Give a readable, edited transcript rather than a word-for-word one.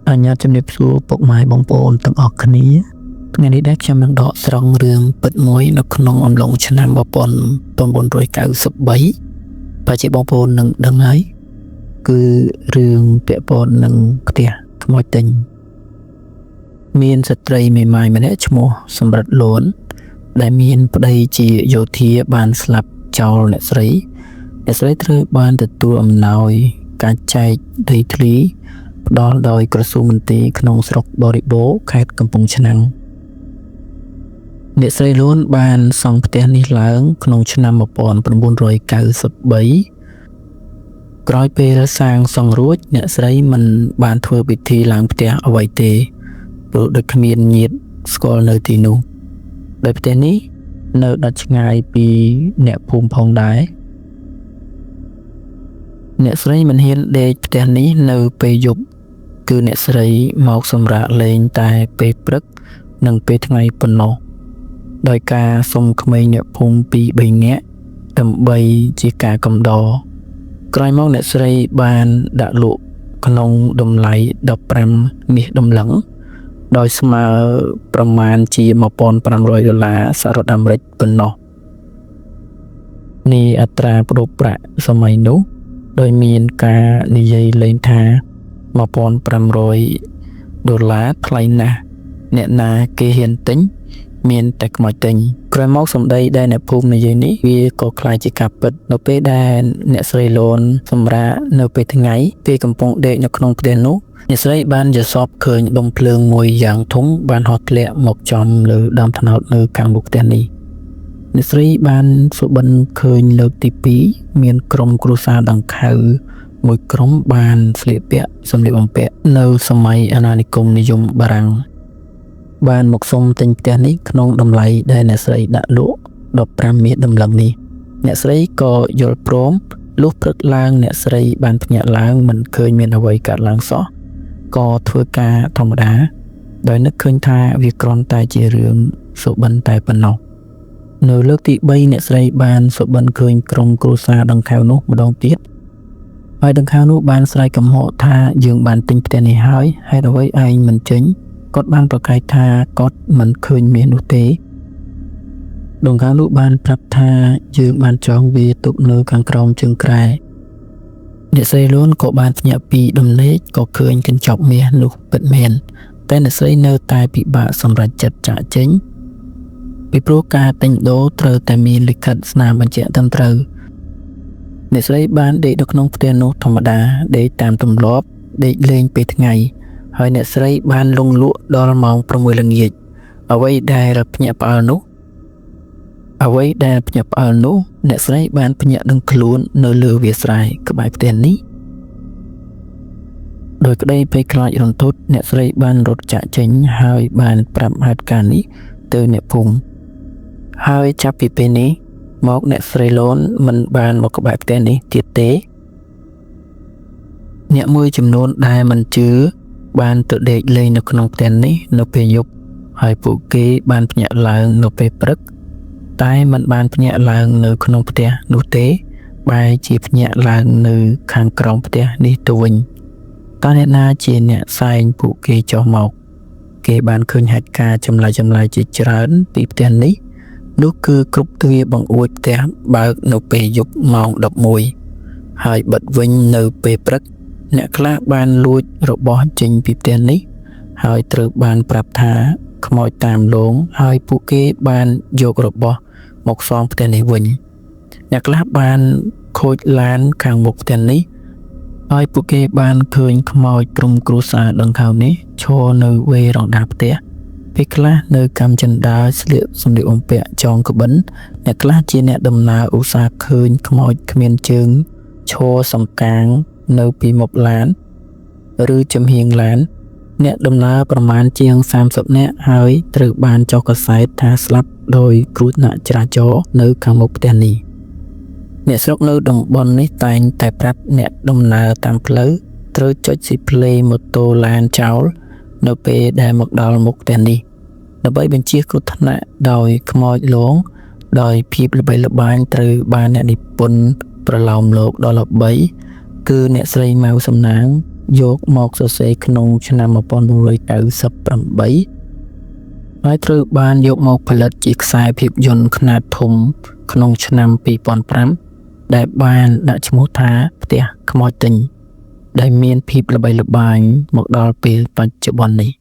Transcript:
អញ្ញាតជំរាបសួរពុកម៉ែបងប្អូនទាំងអស់គ្នាថ្ងៃនេះដែរខ្ញុំនឹងដកស្រង់រឿងពិតមួយនៅក្នុងអំឡុងឆ្នាំ1993ប្រហែលជាបងប្អូននឹងដឹងហើយគឺរឿងពាក់ព័ន្ធនឹងផ្ទះខ្មោចទិញមានស្ត្រីមេម៉ាយម្នាក់ឈ្មោះសំរិទ្ធលួនដែលមានប្តីជាយោធាបានស្លាប់ចោលអ្នកស្រីត្រូវបានទទួលអំណោយការចែកដីធ្លីផ្ដល់ដោយក្រសួងមន្ទីរក្នុងស្រុកបរិបូរខេត្តកំពង់ឆ្នាំងអ្នកស្រីលួនបានសង់ផ្ទះនេះឡើងក្នុងឆ្នាំ1993ក្រោយពេលសាងសង់រួចអ្នកស្រីមិនបានធ្វើពិធីឡើងផ្ទះអ្វីទេព្រោះដូចគ្មានញាតិស្គាល់នៅទីនោះដោយផ្ទះនេះនៅដាច់ឆ្ងាយពីអ្នកភូមិផងដែរអ្នកស្រីមិនហ៊ានដេកផ្ទះនេះនៅពេលយប់គឺអ្នកស្រីមកសម្រាកលេងតែពេលព្រឹកនិងពេលថ្ងៃប៉ុណ្ណោះដោយការសុំក្មេងអ្នកភូមិ2-3នាក់ដើម្បីជាការកំដរក្រោយមកអ្នកស្រីបានដាក់លក់ក្នុងតម្លៃ15មាសដំឡឹងដោយស្មើប្រមាណជា$1,500សហរដ្ឋអាមេរិកប៉ុណ្ណោះនេះអត្រាប្តូរប្រាក់សម័យនោះដោយមានការនិយាយលេងថា$1,500ថ្លៃណាស់អ្នកណាគេហ៊ានទិញមានតែខ្មោចទិញក្រោយមកសម្ដីដែលអ្នកភូមិនិយាយនេះវាក៏คล้ายជាការពិតនៅពេលដែលអ្នកស្រីលូនសម្រាកនៅពេលថ្ងៃពេលកំពុងដេកនៅក្នុងផ្ទះនោះអ្នកស្រីបានយល់សពឃើញដុំភ្លើងមួយយ៉ាងធំបានហោះធ្លាក់មកចំលើដើមត្នោតនៅខាងមុខផ្ទះនេះអ្នកស្រីបានសុបិនឃើញលើកទី2មានក្រុមគ្រួសារដង្ខៅមួយក្រុមបានស្លៀកពាក់សម្លៀកបំពាក់នៅសម័យអាណានិគមនិយមបារាំងបានមកសុំទិញផ្ទះនេះក្នុងតម្លៃដែលអ្នកស្រីដាក់លក់15មាសដំឡឹងនេះអ្នកស្រីក៏យល់ព្រមលុះព្រឹកឡើងអ្នកស្រីបានភ្ញាក់ឡើងមិនឃើញមានអ្វីកើតឡើងសោះក៏ធ្វើការធម្មតាដោយនឹកឃើញថាវាគ្រាន់តែជារឿងសុបិនតែប៉ុណ្ណោះនៅលើកទី3អ្នកស្រីបានសុបិនឃើញក្រុមគ្រួសារដង្ខៅនោះម្ដងទៀតហើយដង្ខៅនោះបានស្រែកកំហកថាយើងបានទិញផ្ទះនេះហើយហេតុអ្វីឯងមិនចេញគាត់បានប្រកែកថាគាត់មិនឃើញមាសនោះទេដង្ខៅនោះបានប្រាប់ថាយើងបានចងវាទុកនៅខាងក្រោមជើងក្រែអ្នកស្រីលូនក៏បានភ្ញាក់ពីដំណេកក៏ឃើញកញ្ចប់មាសនោះពិតមែនតែអ្នកស្រីនៅតែពិបាកសម្រេចចិត្តចាកចេញពីព្រោះការទិញដូរត្រូវតែមានលិខិតស្នាមបញ្ជាក់ត្រឹមត្រូវអ្នកស្រីបានដេកនៅក្នុងផ្ទះនោះធម្មតាដេកតាមទម្លាប់ដេកលេងពេលថ្ងៃហើយអ្នកស្រីបានលងលក់ដល់ម៉ោង6ល្ងាចអ្វីដែលភ្ញាក់ផ្អើលនោះអ្នកស្រីបានភ្ញាក់នឹងខ្លួននៅលើវាលស្រែក្បែរផ្ទះនេះដោយក្តីភ័យខ្លាចរន្ធត់អ្នកស្រីបានរត់ចាកចេញហើយបានប្រាប់ហេតុការណ៍នេះទៅអ្នកភូមិហើយចាប់ពីពេលនេះមកអ្នកស្រីលូនមិនបានមកក្បែរផ្ទះនេះទៀតទេអ្នកមួយចំនួនដែលមិនជឿបានទៅដេកលេងនៅក្នុងផ្ទះនេះនៅពេលយប់ហើយពួកគេបានភ្ញាក់ឡើងនៅពេលព្រឹកតែមិនបានភ្ញាក់ឡើងនៅក្នុងផ្ទះនោះទេបែរជាភ្ញាក់ឡើងនៅខាងក្រោមផ្ទះនេះទៅវិញតើអ្នកណាជាអ្នកសែងពួកគេចុះមកគេបានឃើញហេតុការណ៍ចម្លែកជាច្រើនពីផ្ទះនេះនោះគឺគ្រប់ទ្វារបង្អួចផ្ទះបើកនៅពេលយប់ម៉ោង11ហើយបិទវិញនៅពេលព្រឹកអ្នកខ្លះបានលួចរបស់ចេញពីផ្ទះនេះហើយត្រូវបានប្រាប់ថាខ្មោចតាមលងហើយពួកគេបានយករបស់មកសងផ្ទះនេះវិញអ្នកខ្លះបានខូចឡានខាងមុខផ្ទះនេះហើយពួកគេបានឃើញខ្មោចក្រុមគ្រួសារដង្ខៅនេះឈរនៅវេរ៉ង់ដាផ្ទះពេលខ្លះនៅកម្មចិន្តាស្លៀកសម្លៀកបំពាក់ចងក្បិនអ្នកខ្លះជាអ្នកដំណើរឧស្សាហ៍ឃើញខ្មោចគ្មានជើងឈរសង្កាងនៅពីមុខឡានឬចំហៀងឡានអ្នកដំណើរប្រមាណជាង30នាក់ហើយត្រូវបានចុះកាសែតថាស្លាប់ដោយគ្រោះថ្នាក់ចរាចរណ៍នៅខាងមុខផ្ទះនេះអ្នកស្រុកនៅតំបន់នេះតែងតែប្រាប់អ្នកដំណើរតាមផ្លូវត្រូវចុចស៊ីផ្លេម៉ូតូឡានចោលនៅពេលដែលមកដល់មុខផ្ទះនេះដើម្បីបញ្ជាគ្រោះថ្នាក់ដោយខ្មោចលងដោយភាពល្បីល្បាញត្រូវបានអ្នកនិពន្ធប្រឡោមលោកដ៏ល្បីគឺអ្នកស្រីម៉ៅសំណាង យកមកសរសេរក្នុងឆ្នាំ1998ហើយត្រូវបានយកមកផលិតជាខ្សែភាពយន្តខ្នាតធំក្នុងឆ្នាំ2005ដែលបានដាក់ឈ្មោះថាផ្ទះខ្មោចទិញដែលមានភាពល្បីល្បាញមកដល់ពេលបច្ចុប្បន្ននេះ